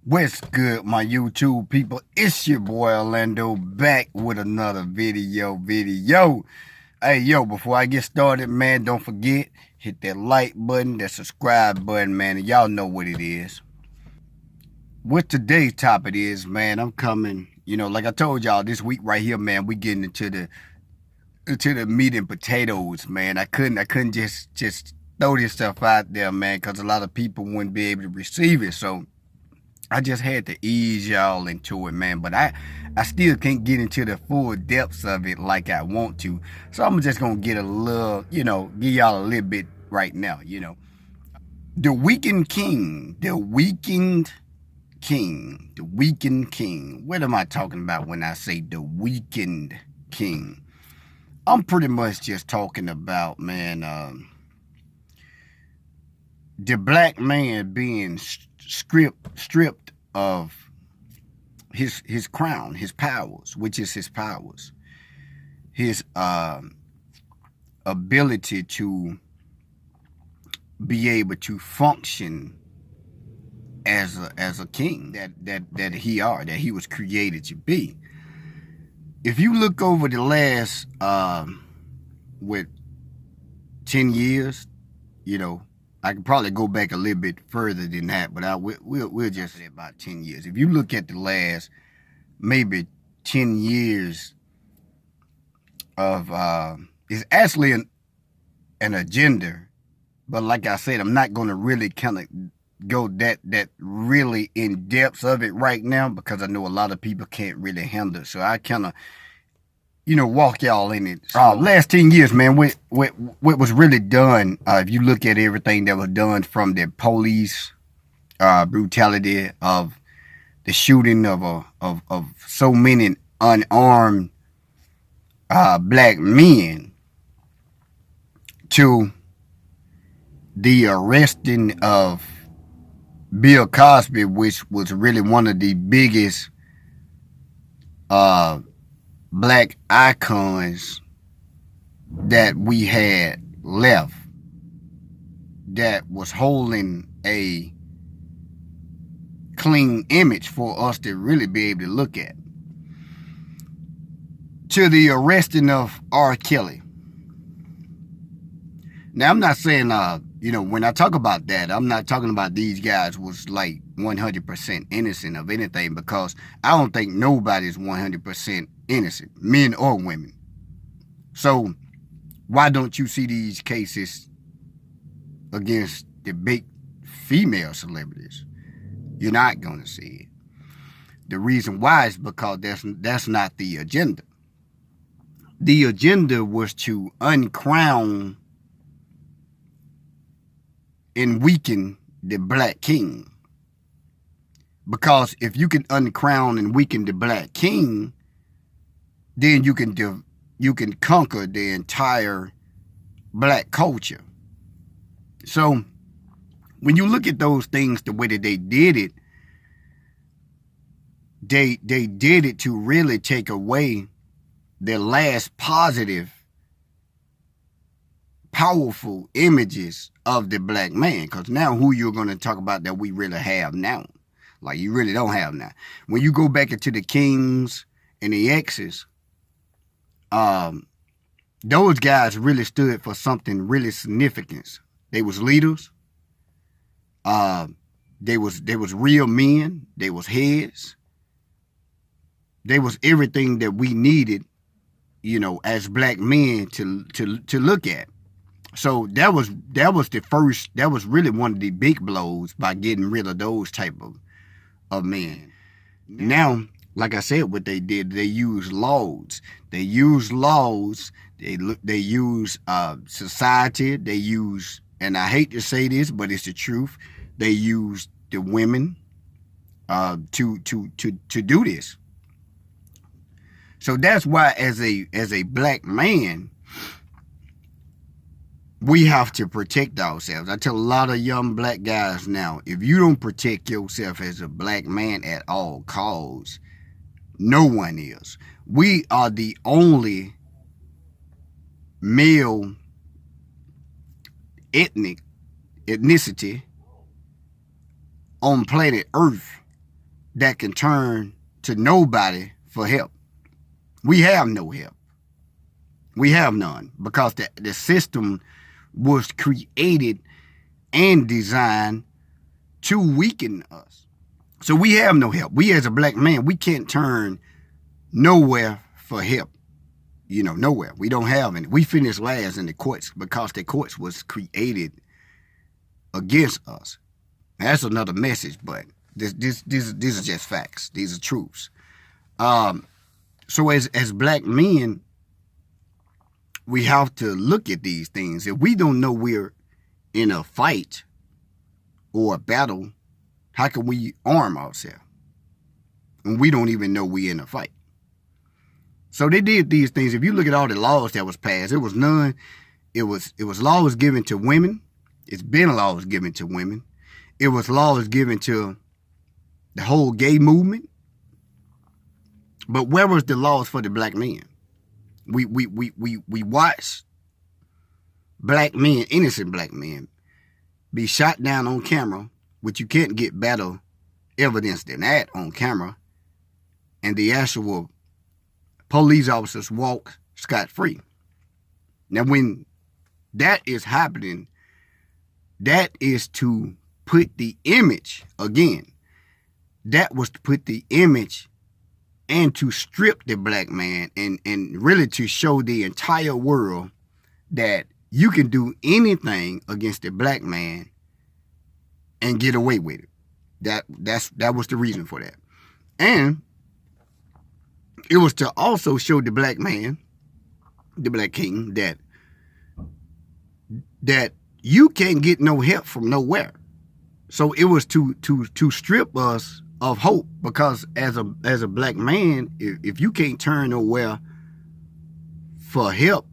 What's good, my YouTube people? It's your boy Orlando back with another video. Hey, yo, before I get started, man, don't forget, hit that like button, that subscribe button, man, and y'all know what it is. What today's topic is, man, I'm coming, like I told y'all this week right here, man, we getting into the meat and potatoes, man. I couldn't just throw this stuff out there, man, because a lot of people wouldn't be able to receive it, so I just had to ease y'all into it, man. But I still can't get into the full depths of it like I want to. So I'm just going to get a little, give y'all a little bit right now. The Weekend King. The Weekend King. The Weekend King. What am I talking about when I say the Weekend King? I'm pretty much just talking about, man, the black man being stripped of his crown, his powers, which is his powers, his ability to be able to function as a king that he was created to be. If you look over the last with 10 years, I could probably go back a little bit further than that, but we'll just say about 10 years. If you look at the last maybe 10 years of it's actually an agenda, but like I said, I'm not going to really kind of go that really in depth of it right now because I know a lot of people can't really handle it. So I kind of walk y'all in it. Last 10 years, man, what was really done, if you look at everything that was done from the police brutality of the shooting of so many unarmed black men to the arresting of Bill Cosby, which was really one of the biggest black icons that we had left, that was holding a clean image for us to really be able to look at, to the arresting of R. Kelly. Now, I'm not saying, when I talk about that, I'm not talking about these guys was like 100% innocent of anything, because I don't think nobody's 100% innocent, men or women. So why don't you see these cases against the big female celebrities? You're not going to see it. The reason why is because that's not the agenda. The agenda was to uncrown and weaken the black king. Because if you can uncrown and weaken the black king, then you can conquer the entire black culture. So when you look at those things, the way that they did it, they did it to really take away the last positive, powerful images of the black man. Because now who you're going to talk about that we really have now? Like, you really don't have now. When you go back into the kings and the exes, those guys really stood for something really significant. They was leaders. They was real men. They was heads. They was everything that we needed, as black men to look at. So that was really one of the big blows by getting rid of those type of men. Now, like I said, what they did, they used laws. They used laws. They use society. They use, and I hate to say this, but it's the truth, they use the women to do this. So that's why, as a black man, we have to protect ourselves. I tell a lot of young black guys now, if you don't protect yourself as a black man at all costs, no one is. We are the only male ethnicity on planet Earth that can turn to nobody for help. We have no help. We have none, because the system was created and designed to weaken us. So we have no help. We as a black man, we can't turn nowhere for help. You know, nowhere. We don't have any. We finished last in the courts because the courts was created against us. That's another message, but these are just facts. These are truths. So as black men, we have to look at these things. If we don't know we're in a fight or a battle, how can we arm ourselves? And we don't even know we're in a fight. So they did these things. If you look at all the laws that was passed, it was none. It was laws given to women. It's been laws given to women. It was laws given to the whole gay movement. But where was the laws for the black men? We watched black men, innocent black men, be shot down on camera, which you can't get better evidence than that on camera, and the actual police officers walk scot-free. Now, when that is happening, that is to put the image, again, that was to put the image and to strip the black man and really to show the entire world that you can do anything against the black man and get away with it. That was the reason for that. And it was to also show the black man, the black king, that you can't get no help from nowhere. So it was to strip us of hope, because as a black man, if you can't turn nowhere for help,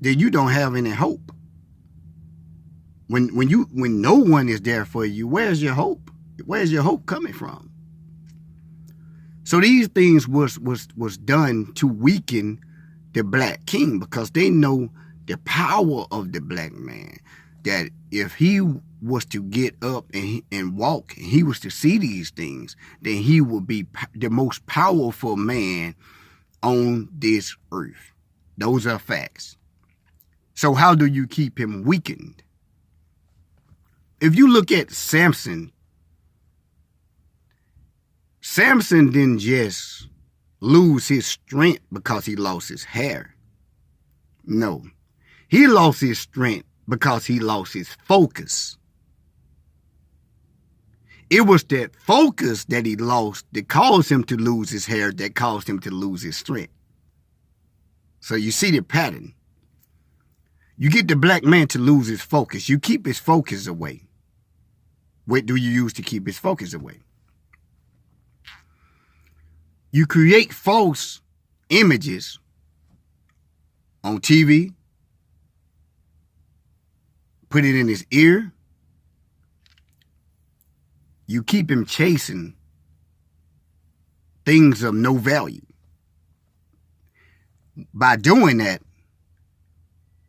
then you don't have any hope. When no one is there for you, where's your hope? Where's your hope coming from? So these things was done to weaken the black king, because they know the power of the black man, that if he was to get up and walk, and he was to see these things, then he would be the most powerful man on this earth. Those are facts. So how do you keep him weakened? If you look at Samson didn't just lose his strength because he lost his hair. No, he lost his strength because he lost his focus. It was that focus that he lost that caused him to lose his hair, that caused him to lose his strength. So you see the pattern. You get the black man to lose his focus. You keep his focus away. What do you use to keep his focus away? You create false images on TV, put it in his ear. You keep him chasing things of no value. By doing that,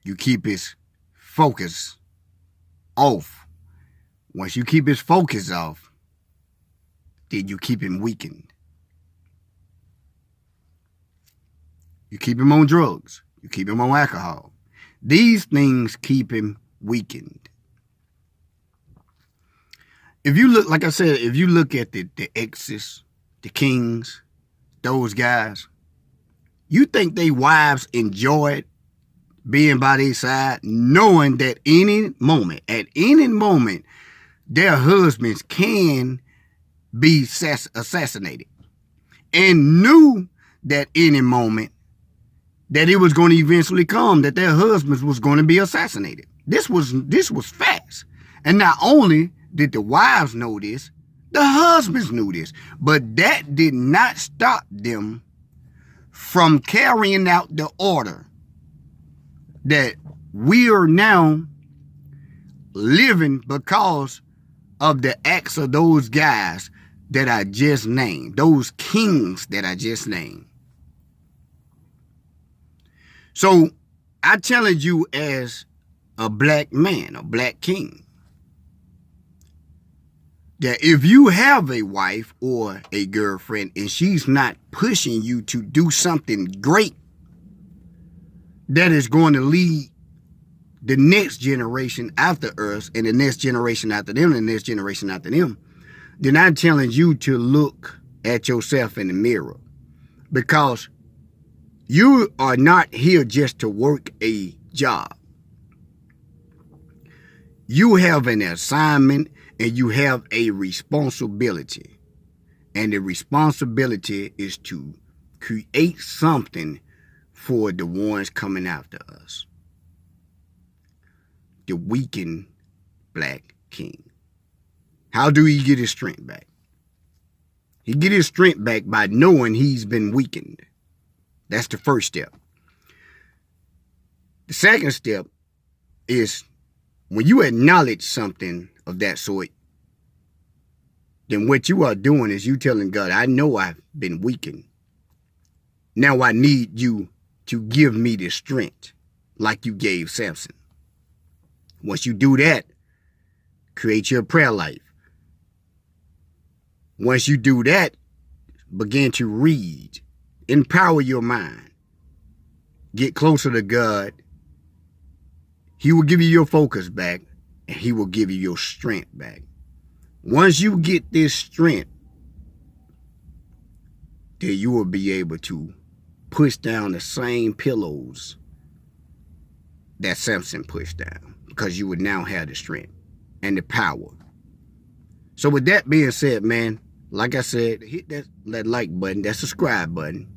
you keep his focus off. Once you keep his focus off, then you keep him weakened. You keep him on drugs. You keep him on alcohol. These things keep him weakened. If you look, like I said, if you look at the exes, the kings, those guys, you think they wives enjoyed being by their side, knowing that at any moment, their husbands can be assassinated, and knew that any moment that it was going to eventually come, that their husbands was going to be assassinated. This was facts. And not only did the wives know this, the husbands knew this, but that did not stop them from carrying out the order that we are now living because of the acts of those guys that I just named, those kings that I just named. So I challenge you as a black man, a black king, that if you have a wife or a girlfriend and she's not pushing you to do something great that is going to lead the next generation after us and the next generation after them and the next generation after them, then I'm telling you to look at yourself in the mirror, because you are not here just to work a job. You have an assignment and you have a responsibility. And the responsibility is to create something for the ones coming after us. The weakened black king. How do he get his strength back? He get his strength back by knowing he's been weakened. That's the first step. The second step is when you acknowledge something of that sort, then what you are doing is you telling God, I know I've been weakened. Now I need you to give me the strength like you gave Samson. Once you do that, create your prayer life. Once you do that, begin to read. Empower your mind. Get closer to God. He will give you your focus back, and he will give you your strength back. Once you get this strength, then you will be able to push down the same pillows that Samson pushed down, because you would now have the strength and the power. So with that being said, man, like I said, hit that like button, that subscribe button.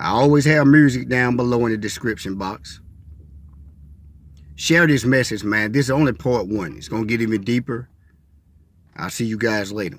I always have music down below in the description box. Share this message, man. This is only part one. It's going to get even deeper. I'll see you guys later.